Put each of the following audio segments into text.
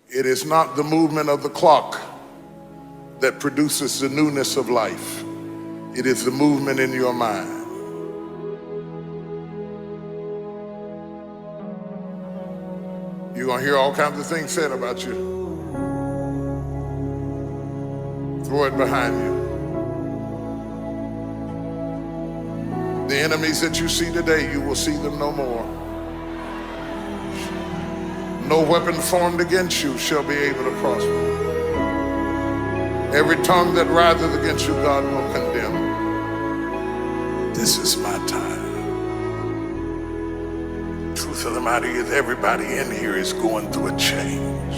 It is not the movement of the clock that produces the newness of life. It is the movement in your mind. You're gonna hear all kinds of things said about you. Throw it behind you. The enemies that you see today, you will see them no more. No weapon formed against you shall be able to prosper. Every tongue that riseth against you, God will condemn. This is my time. Truth of the matter is, everybody in here is going through a change.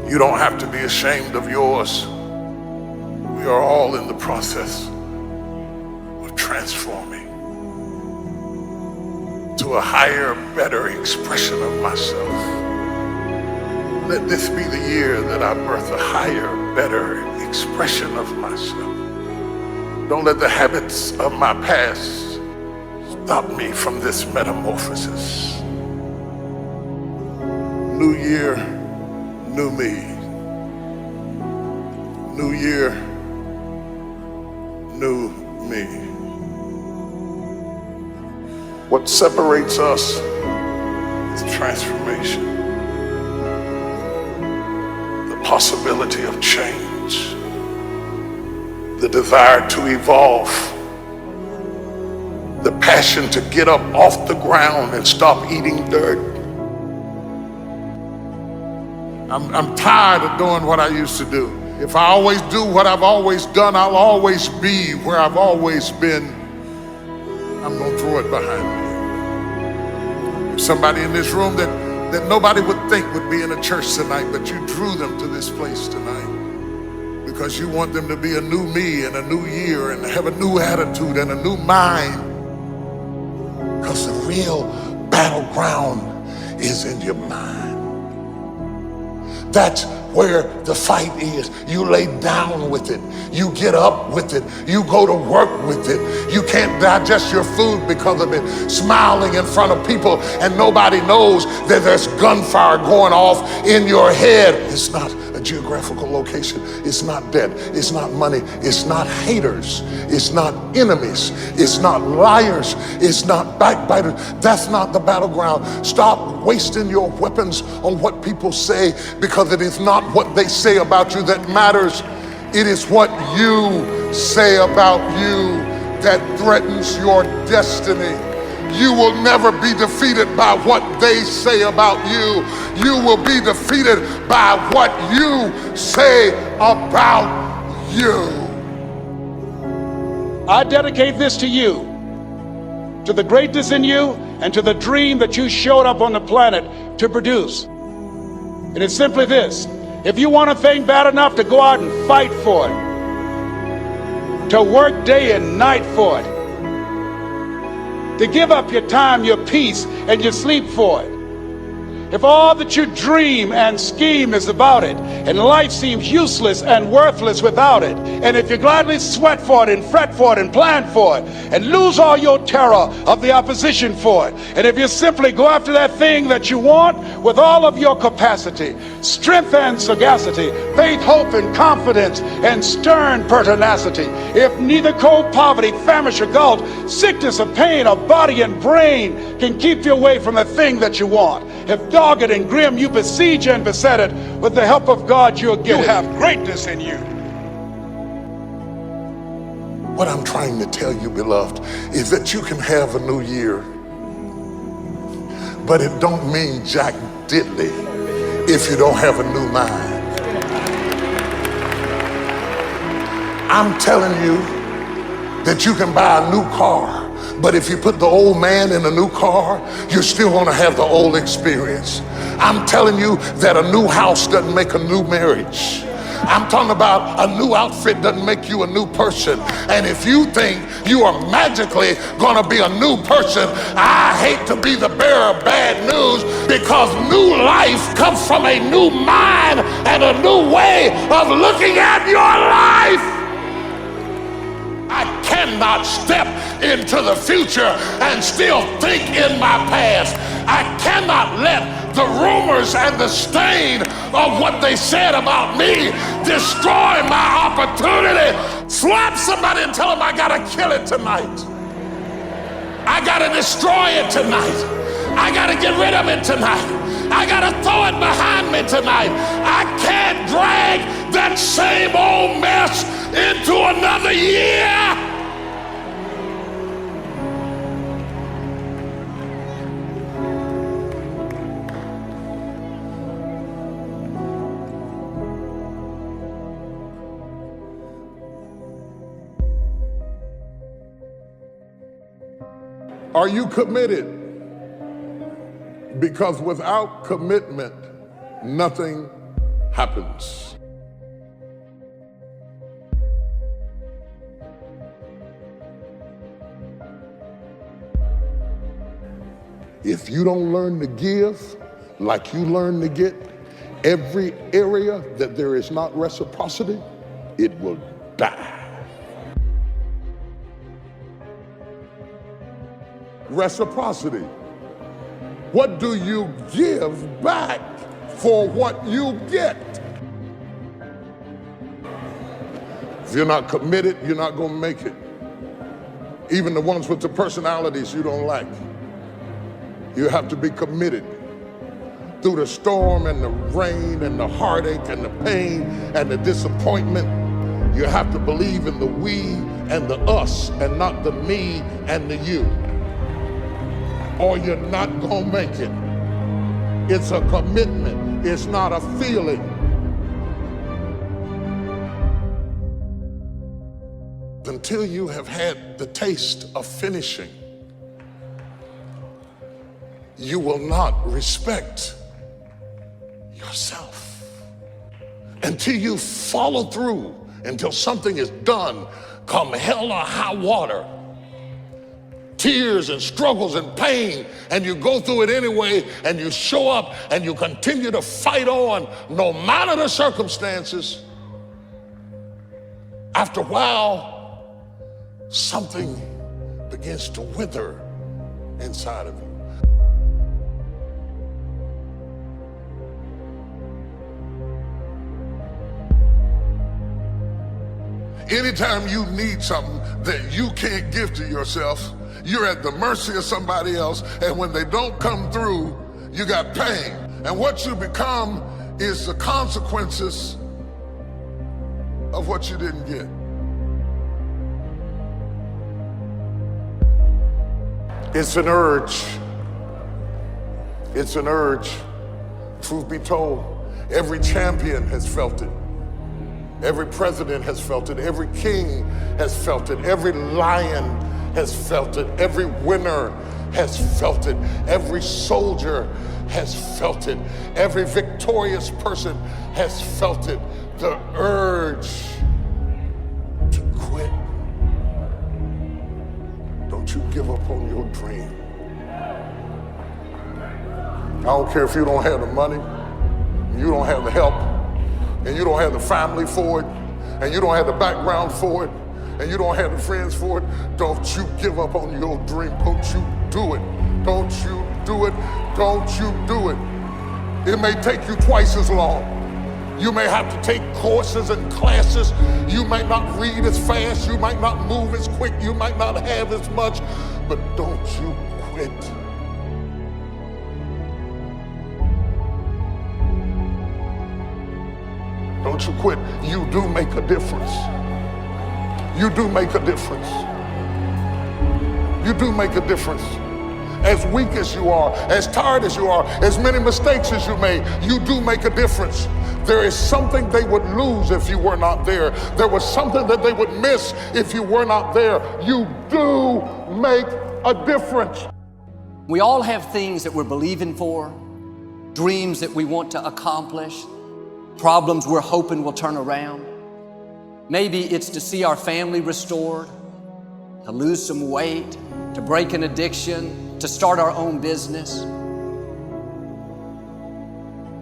You don't have to be ashamed of yours. We are all in the process of transforming to a higher, better expression of myself. Let this be the year that I birth a higher, better expression of myself. Don't let the habits of my past stop me from this metamorphosis. New year, new me. New year, new me. What separates us is transformation. The possibility of change. The desire to evolve. The passion to get up off the ground and stop eating dirt. I'm tired of doing what I used to do. If I always do what I've always done, I'll always be where I've always been. I'm gonna throw it behind me. There's somebody in this room that nobody would think would be in a church tonight, but you drew them to this place tonight because you want them to be a new me and a new year and have a new attitude and a new mind. Because the real battleground is in your mind. That's where the fight is. You lay down with it. You get up with it. You go to work with it. You can't digest your food because of it. Smiling in front of people and nobody knows that there's gunfire going off in your head. It's not a geographical location. It's not debt. It's not money. It's not haters. It's not enemies. It's not liars. It's not backbiters. That's not the battleground. Stop wasting your weapons on what people say, because it is not what they say about you that matters. It is what you say about you that threatens your destiny. You will never be defeated by what they say about you. You will be defeated by what you say about you. I dedicate this to you, to the greatness in you, and to the dream that you showed up on the planet to produce. And it's simply this: if you want a thing bad enough to go out and fight for it, to work day and night for it, to give up your time, your peace, and your sleep for it, if all that you dream and scheme is about it, and life seems useless and worthless without it, and if you gladly sweat for it and fret for it and plan for it, and lose all your terror of the opposition for it, and if you simply go after that thing that you want with all of your capacity, strength and sagacity, faith, hope, and confidence, and stern pertinacity, if neither cold poverty, famish, or gulf, sickness or pain, or body and brain can keep you away from the thing that you want, if dogged and grim you besiege and beset it, with the help of God you'll get it. You have greatness in you. What I'm trying to tell you, beloved, is that you can have a new year, but it don't mean jack diddly if you don't have a new mind. I'm telling you that you can buy a new car, but if you put the old man in a new car, you're still gonna have the old experience. I'm telling you that a new house doesn't make a new marriage. I'm talking about a new outfit doesn't make you a new person. And if you think you are magically gonna be a new person, I hate to be the bearer of bad news, because new life comes from a new mind and a new way of looking at your life. I cannot step into the future and still think in my past. I cannot let the rumors scars and the stain of what they said about me destroy my opportunity. Slap somebody and tell them I gotta kill it tonight. I gotta destroy it tonight. I gotta get rid of it tonight. I gotta throw it behind me tonight. I can't drag that same old mess into another year. Are you committed? Because without commitment, nothing happens. If you don't learn to give like you learn to get, every area that there is not reciprocity, it will die. Reciprocity. What do you give back for what you get? If you're not committed, you're not going to make it. Even the ones with the personalities you don't like. You have to be committed. Through the storm and the rain and the heartache and the pain and the disappointment, you have to believe in the we and the us and not the me and the you. Or you're not gonna make it. It's a commitment, it's not a feeling. Until you have had the taste of finishing, you will not respect yourself. Until you follow through, until something is done, come hell or high water, tears and struggles and pain, and you go through it anyway, and you show up and you continue to fight on no matter the circumstances. After a while, something begins to wither inside of you. Anytime you need something that you can't give to yourself, you're at the mercy of somebody else, and when they don't come through, you got pain. And what you become is the consequences of what you didn't get. It's an urge. It's an urge. Truth be told, every champion has felt it. Every president has felt it. Every king has felt it. Every lion has felt it. Every winner has felt it. Every soldier has felt it. Every victorious person has felt it. The urge to quit. Don't you give up on your dream. I don't care if you don't have the money, you don't have the help, and you don't have the family for it, and you don't have the background for it, and you don't have the friends for it. Don't you give up on your dream. Don't you do it. Don't you do it. Don't you do it. It may take you twice as long. You may have to take courses and classes. You might not read as fast. You might not move as quick. You might not have as much, but don't you quit. Don't you quit. You do make a difference. You do make a difference. You do make a difference. As weak as you are, as tired as you are, as many mistakes as you made, you do make a difference. There is something they would lose if you were not there. There was something that they would miss if you were not there. You do make a difference. We all have things that we're believing for, dreams that we want to accomplish, problems we're hoping will turn around. Maybe it's to see our family restored, to lose some weight, to break an addiction, to start our own business.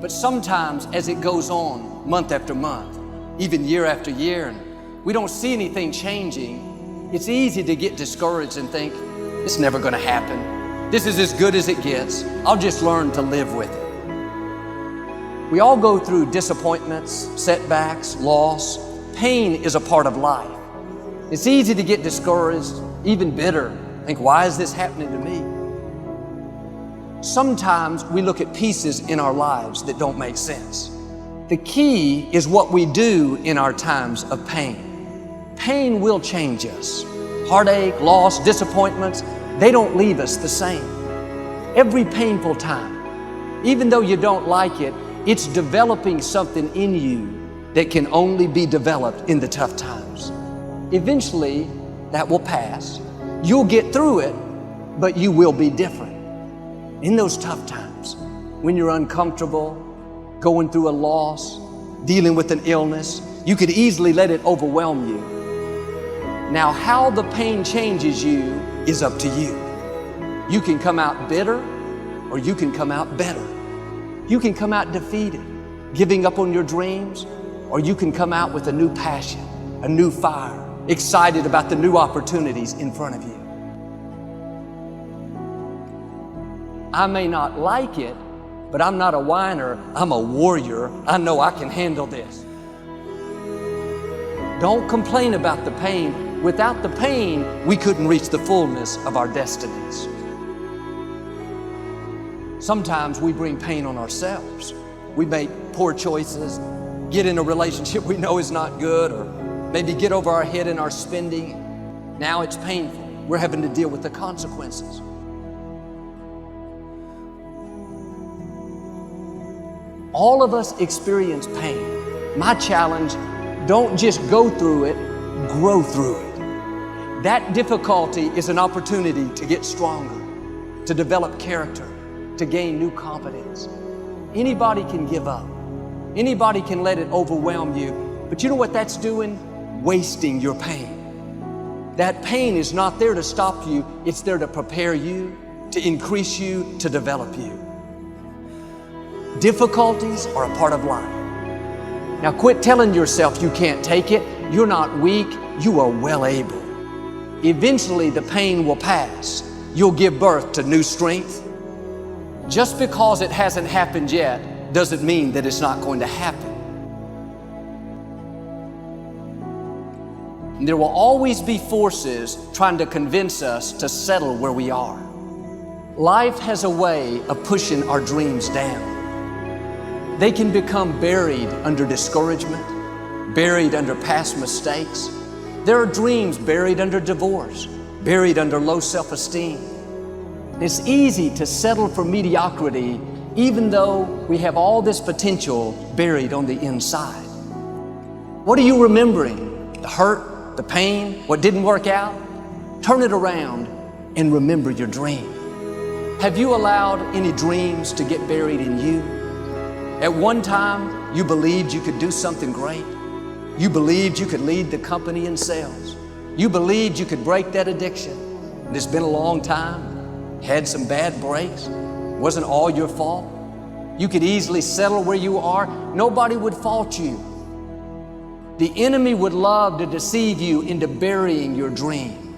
But sometimes as it goes on, month after month, even year after year, and we don't see anything changing, it's easy to get discouraged and think, it's never gonna happen. This is as good as it gets. I'll just learn to live with it. We all go through disappointments, setbacks, loss. Pain is a part of life. It's easy to get discouraged, even bitter. Think, why is this happening to me? Sometimes we look at pieces in our lives that don't make sense. The key is what we do in our times of pain. Pain will change us. Heartache, loss, disappointments, they don't leave us the same. Every painful time, even though you don't like it, it's developing something in you that can only be developed in the tough times. Eventually, that will pass. You'll get through it, but you will be different. In those tough times, when you're uncomfortable, going through a loss, dealing with an illness, you could easily let it overwhelm you. Now, how the pain changes you is up to you. You can come out bitter, or you can come out better. You can come out defeated, giving up on your dreams, or you can come out with a new passion, a new fire, excited about the new opportunities in front of you. I may not like it, but I'm not a whiner, I'm a warrior. I know I can handle this. Don't complain about the pain. Without the pain, we couldn't reach the fullness of our destinies. Sometimes we bring pain on ourselves. We make poor choices, get in a relationship we know is not good, or maybe get over our head in our spending. Now it's painful. We're having to deal with the consequences. All of us experience pain. My challenge, don't just go through it, grow through it. That difficulty is an opportunity to get stronger, to develop character, to gain new competence. Anybody can give up. Anybody can let it overwhelm you. But you know what that's doing? Wasting your pain. That pain is not there to stop you. It's there to prepare you, to increase you, to develop you. Difficulties are a part of life. Now quit telling yourself you can't take it. You're not weak. You are well able. Eventually the pain will pass. You'll give birth to new strength. Just because it hasn't happened yet doesn't mean that it's not going to happen. And there will always be forces trying to convince us to settle where we are. Life has a way of pushing our dreams down. They can become buried under discouragement, buried under past mistakes. There are dreams buried under divorce, buried under low self-esteem. It's easy to settle for mediocrity even though we have all this potential buried on the inside. What are you remembering? The hurt, the pain, what didn't work out? Turn it around and remember your dream. Have you allowed any dreams to get buried in you? At one time, you believed you could do something great. You believed you could lead the company in sales. You believed you could break that addiction. And it's been a long time, had some bad breaks, wasn't all your fault. You could easily settle where you are. Nobody would fault you. The enemy would love to deceive you into burying your dream,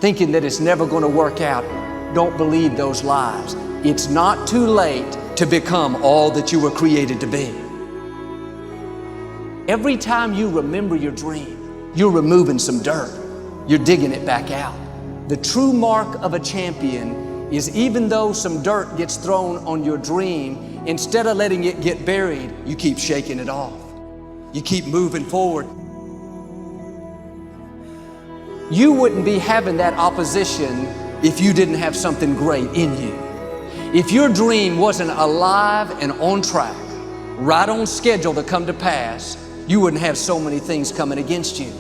thinking that it's never going to work out. Don't believe those lies. It's not too late to become all that you were created to be. Every time you remember your dream, you're removing some dirt. You're digging it back out. The true mark of a champion is even though some dirt gets thrown on your dream, instead of letting it get buried, you keep shaking it off. You keep moving forward. You wouldn't be having that opposition if you didn't have something great in you. If your dream wasn't alive and on track, right on schedule to come to pass, you wouldn't have so many things coming against you.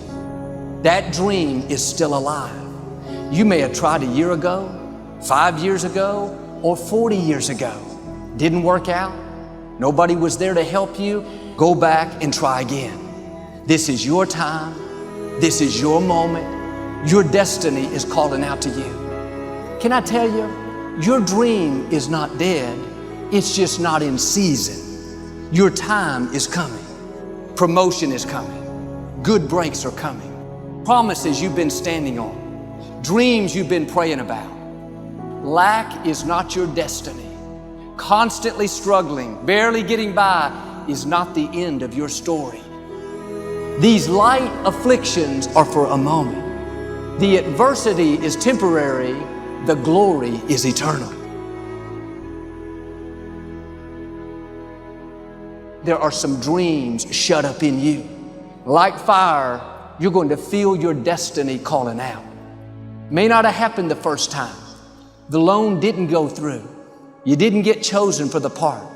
That dream is still alive. You may have tried a year ago, 5 years ago, or 40 years ago. Didn't work out. Nobody was there to help you. Go back and try again. This is your time. This is your moment. Your destiny is calling out to you. Can I tell you, your dream is not dead. It's just not in season. Your time is coming. Promotion is coming. Good breaks are coming. Promises you've been standing on. Dreams you've been praying about. Lack is not your destiny. constantly struggling, barely getting by, is not the end of your story. These light afflictions are for a moment. The adversity is temporary, the glory is eternal. There are some dreams shut up in you. Like fire, you're going to feel your destiny calling out. May not have happened the first time. The loan didn't go through. You didn't get chosen for the part.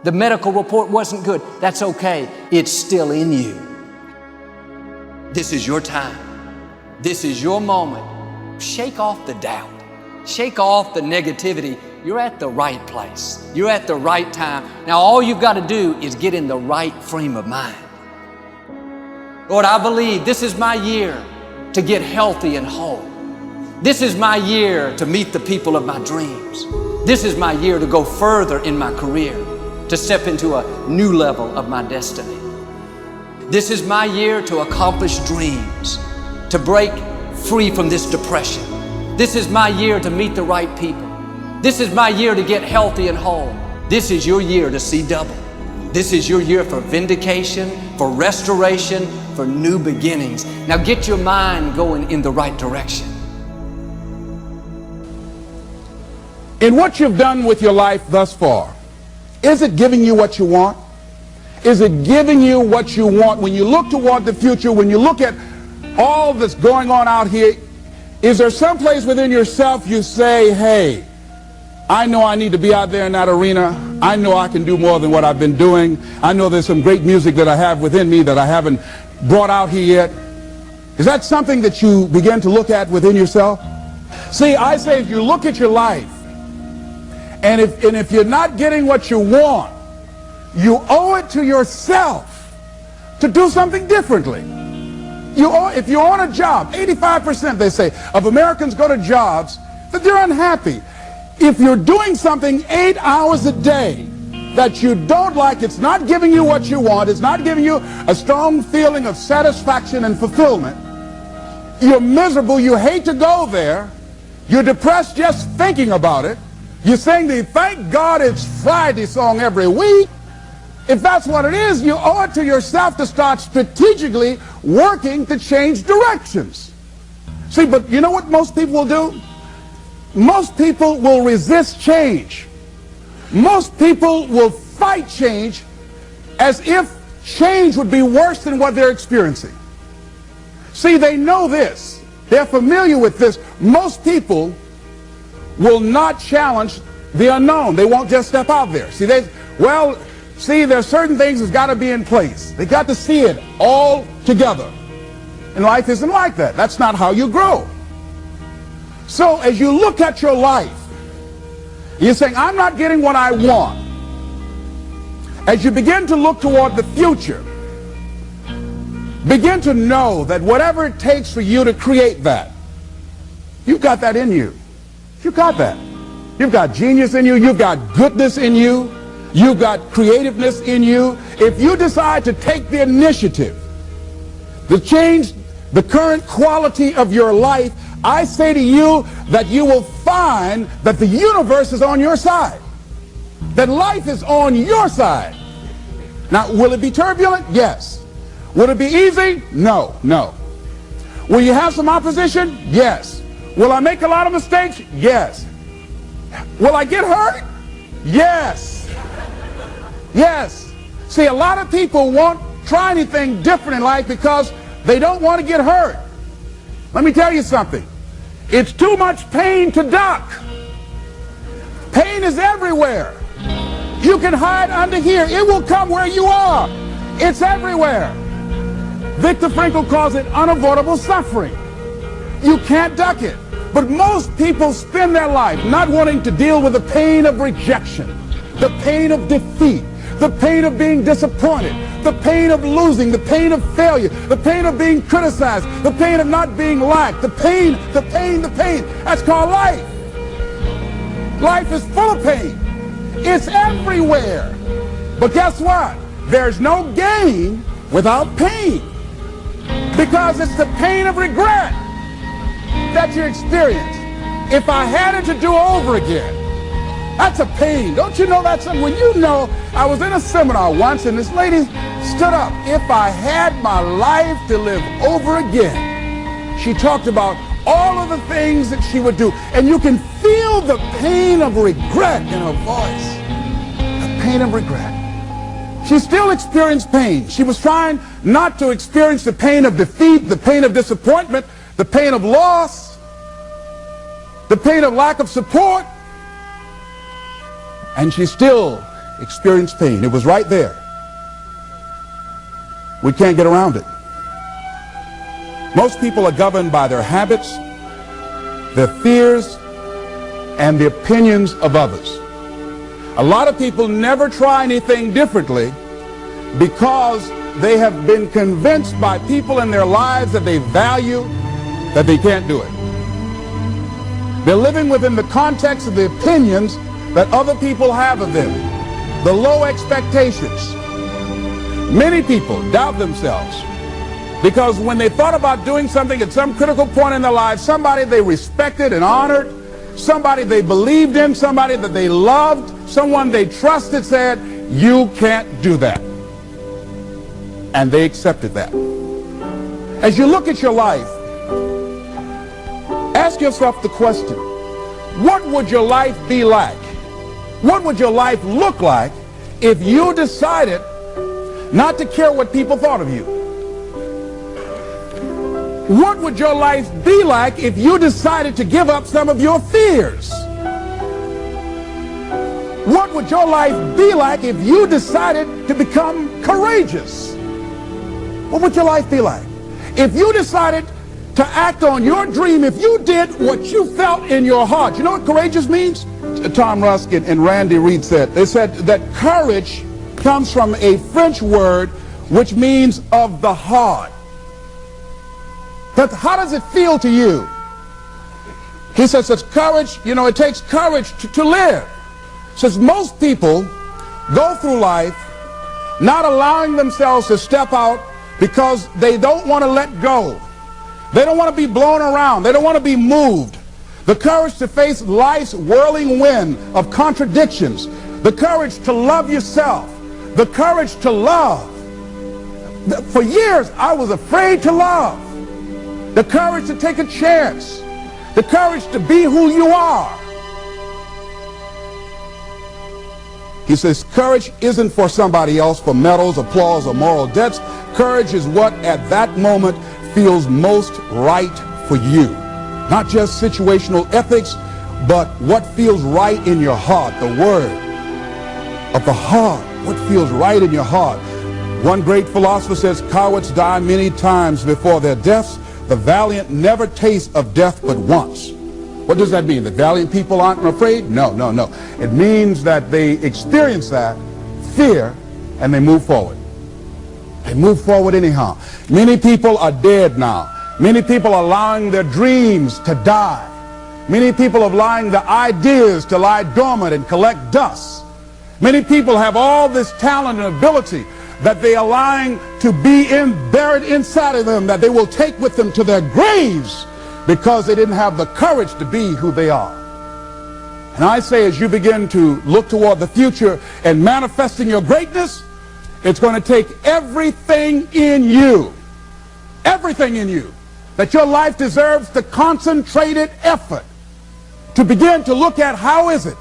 The medical report wasn't good. That's okay. It's still in you. This is your time. This is your moment. Shake off the doubt. Shake off the negativity. You're at the right place. You're at the right time. Now all you've got to do is get in the right frame of mind. Lord, I believe this is my year to get healthy and whole. This is my year to meet the people of my dreams. This is my year to go further in my career, to step into a new level of my destiny. This is my year to accomplish dreams, to break free from this depression. This is my year to meet the right people. This is my year to get healthy and whole. This is your year to see double. This is your year for vindication, for restoration, for new beginnings. Now get your mind going in the right direction. In what you've done with your life thus far, is it giving you what you want? Is it giving you what you want? When you look toward the future, when you look at all that's going on out here, is there some place within yourself you say, hey, I know I need to be out there in that arena. I know I can do more than what I've been doing. I know there's some great music that I have within me that I haven't brought out here yet. Is that something that you begin to look at within yourself? See, I say if you look at your life, and if you're not getting what you want, you owe it to yourself to do something differently. If you're on a job, 85% they say of Americans go to jobs that they're unhappy. If you're doing something 8 hours a day that you don't like, it's not giving you what you want, it's not giving you a strong feeling of satisfaction and fulfillment, you're miserable, you hate to go there, you're depressed just thinking about it, you sing the "Thank God It's Friday" song every week. If that's what it is, you owe it to yourself to start strategically working to change directions. See, but you know what most people will do? Most people will resist change. Most people will fight change as if change would be worse than what they're experiencing. See, they know this. They're familiar with this. Most people will not challenge the unknown. They won't just step out there. See, there's certain things that's got to be in place. They got to see it all together. And life isn't like that. That's not how you grow. So as you look at your life, you're saying, I'm not getting what I want. As you begin to look toward the future, begin to know that whatever it takes for you to create that, you've got that in you. You've got that. You've got genius in you. You've got goodness in you. You've got creativeness in you. If you decide to take the initiative to change the current quality of your life, I say to you that you will find that the universe is on your side, that life is on your side. Now, will it be turbulent? Yes. Will it be easy? No, no. Will you have some opposition? Yes. Will I make a lot of mistakes? Yes. Will I get hurt? Yes. Yes. See, a lot of people won't try anything different in life because they don't want to get hurt. Let me tell you something. It's too much pain to duck. Pain is everywhere. You can hide under here. It will come where you are. It's everywhere. Viktor Frankl calls it unavoidable suffering. You can't duck it. But most people spend their life not wanting to deal with the pain of rejection, the pain of defeat, the pain of being disappointed, the pain of losing, the pain of failure, the pain of being criticized, the pain of not being liked, the pain. That's called life. Life is full of pain. It's everywhere. But guess what? There's no gain without pain, because it's the pain of regret that you experience. If I had it to do over again, That's a pain. Don't you know that's when you know? I was in a seminar once and this lady stood up. If I had my life to live over again, she talked about all of the things that she would do. And you can feel the pain of regret in her voice. The pain of regret. She still experienced pain. She was trying not to experience the pain of defeat, the pain of disappointment, the pain of loss, the pain of lack of support. And she still experienced pain. It was right there. We can't get around it. Most people are governed by their habits, their fears, and the opinions of others. A lot of people never try anything differently because they have been convinced by people in their lives that they value that they can't do it. They're living within the context of the opinions that other people have of them, the low expectations. Many people doubt themselves because when they thought about doing something at some critical point in their lives, somebody they respected and honored, somebody they believed in, somebody that they loved, someone they trusted said, "You can't do that." And they accepted that. As you look at your life, ask yourself the question, what would your life be like? What would your life look like if you decided not to care what people thought of you? What would your life be like if you decided to give up some of your fears? What would your life be like if you decided to become courageous? What would your life be like? If you decided to act on your dream, if you did what you felt in your heart. You know what courageous means? Tom Rusk and Randy Reed said. They said that courage comes from a French word which means of the heart. But how does it feel to you? He says it's courage, you know, it takes courage to live. Says most people go through life not allowing themselves to step out because they don't want to let go. They don't want to be blown around. They don't want to be moved. The courage to face life's whirling wind of contradictions. The courage to love yourself. The courage to love. For years, I was afraid to love. The courage to take a chance. The courage to be who you are. He says courage isn't for somebody else, for medals, applause, or moral debts. Courage is what at that moment feels most right for you. Not just situational ethics, but what feels right in your heart, the word of the heart, what feels right in your heart. One great philosopher says, cowards die many times before their deaths. The valiant never taste of death but once. What does that mean? That valiant people aren't afraid? No, no, no. It means that they experience that fear and they move forward. They move forward anyhow. Many people are dead now. Many people are allowing their dreams to die. Many people are allowing the ideas to lie dormant and collect dust. Many people have all this talent and ability that they are allowing to be buried inside of them, that they will take with them to their graves because they didn't have the courage to be who they are. And I say, as you begin to look toward the future and manifesting your greatness, it's going to take everything in you, that your life deserves the concentrated effort to begin to look at how is it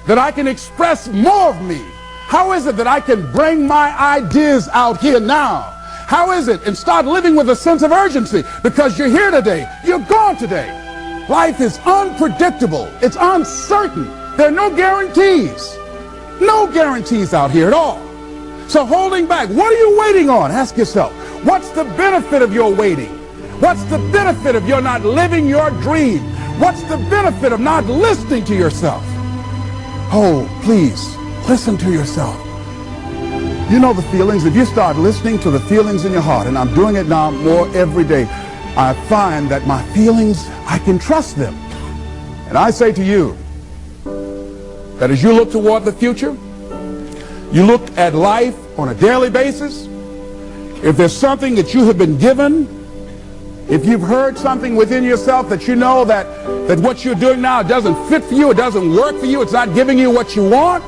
that I can express more of me? How is it that I can bring my ideas out here now? How is it? And start living with a sense of urgency, because you're here today, you're gone today. Life is unpredictable. It's uncertain. There are no guarantees. No guarantees out here at all. So holding back, what are you waiting on? Ask yourself, what's the benefit of your waiting? What's the benefit of your not living your dream? What's the benefit of not listening to yourself? Oh, please, listen to yourself. You know the feelings. If you start listening to the feelings in your heart, and I'm doing it now more every day, I find that my feelings, I can trust them. And I say to you that as you look toward the future, you look at life on a daily basis, if there's something that you have been given If you've heard something within yourself that you know that what you're doing now doesn't fit for you, it doesn't work for you, it's not giving you what you want,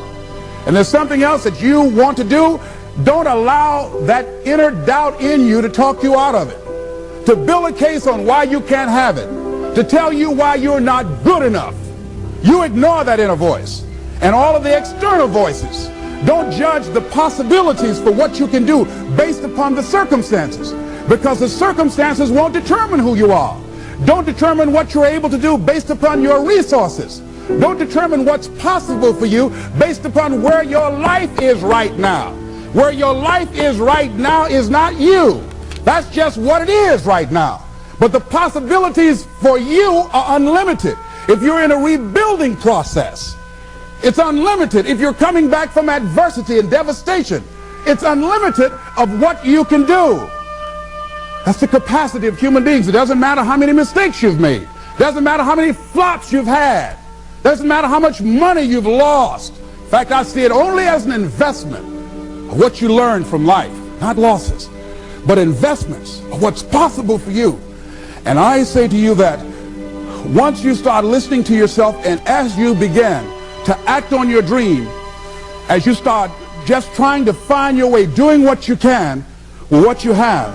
and there's something else that you want to do, don't allow that inner doubt in you to talk you out of it, to build a case on why you can't have it, to tell you why you're not good enough. You ignore that inner voice and all of the external voices. Don't judge the possibilities for what you can do based upon the circumstances, because the circumstances won't determine who you are. Don't determine what you're able to do based upon your resources. Don't determine what's possible for you based upon where your life is right now. Where your life is right now is not you. That's just what it is right now. But the possibilities for you are unlimited. If you're in a rebuilding process, it's unlimited. If you're coming back from adversity and devastation, it's unlimited of what you can do. That's the capacity of human beings. It doesn't matter how many mistakes you've made. It doesn't matter how many flops you've had. It doesn't matter how much money you've lost. In fact, I see it only as an investment of what you learn from life, not losses, but investments of what's possible for you. And I say to you that once you start listening to yourself, and as you begin to act on your dream, as you start just trying to find your way, doing what you can with what you have,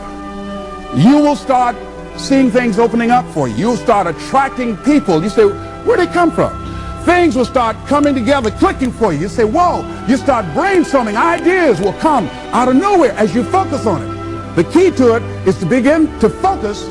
you will start seeing things opening up for you. You'll start attracting people. You say, where'd they come from? Things will start coming together, clicking for you. You say, whoa. You start brainstorming. Ideas will come out of nowhere as you focus on it. The key to it is to begin to focus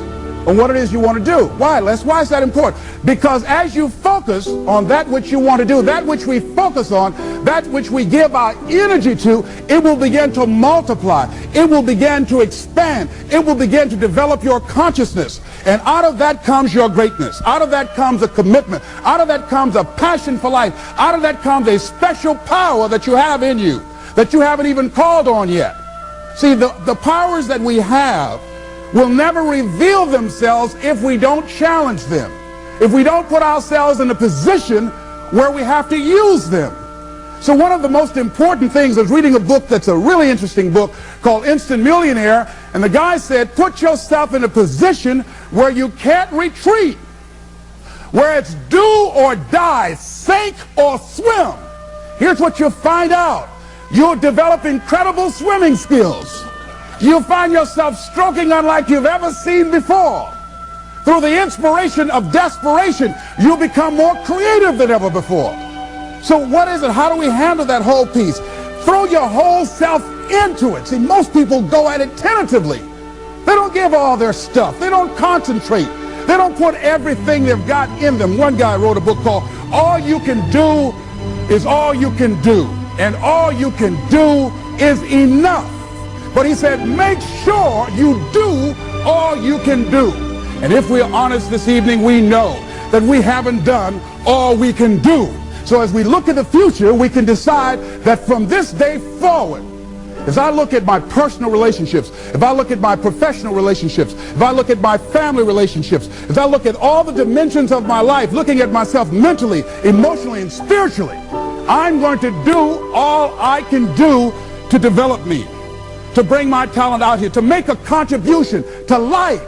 on what it is you want to do. Why, Les? Why is that important? Because as you focus on that which you want to do, that which we focus on, that which we give our energy to, it will begin to multiply. It will begin to expand. It will begin to develop your consciousness. And out of that comes your greatness. Out of that comes a commitment. Out of that comes a passion for life. Out of that comes a special power that you have in you that you haven't even called on yet. See, the powers that we have will never reveal themselves if we don't challenge them, if we don't put ourselves in a position where we have to use them. So one of the most important things, I was reading a book that's a really interesting book called Instant Millionaire, and the guy said, put yourself in a position where you can't retreat, where it's do or die, sink or swim. Here's what you'll find out. You'll develop incredible swimming skills. You'll find yourself stroking unlike you've ever seen before. Through the inspiration of desperation, you'll become more creative than ever before. So what is it? How do we handle that whole piece? Throw your whole self into it. See, most people go at it tentatively. They don't give all their stuff. They don't concentrate. They don't put everything they've got in them. One guy wrote a book called All You Can Do Is All You Can Do. And all you can do is enough. But he said, make sure you do all you can do. And if we're honest this evening, we know that we haven't done all we can do. So as we look at the future, we can decide that from this day forward, as I look at my personal relationships, if I look at my professional relationships, if I look at my family relationships, if I look at all the dimensions of my life, looking at myself mentally, emotionally, and spiritually, I'm going to do all I can do to develop me, to bring my talent out here, to make a contribution to life.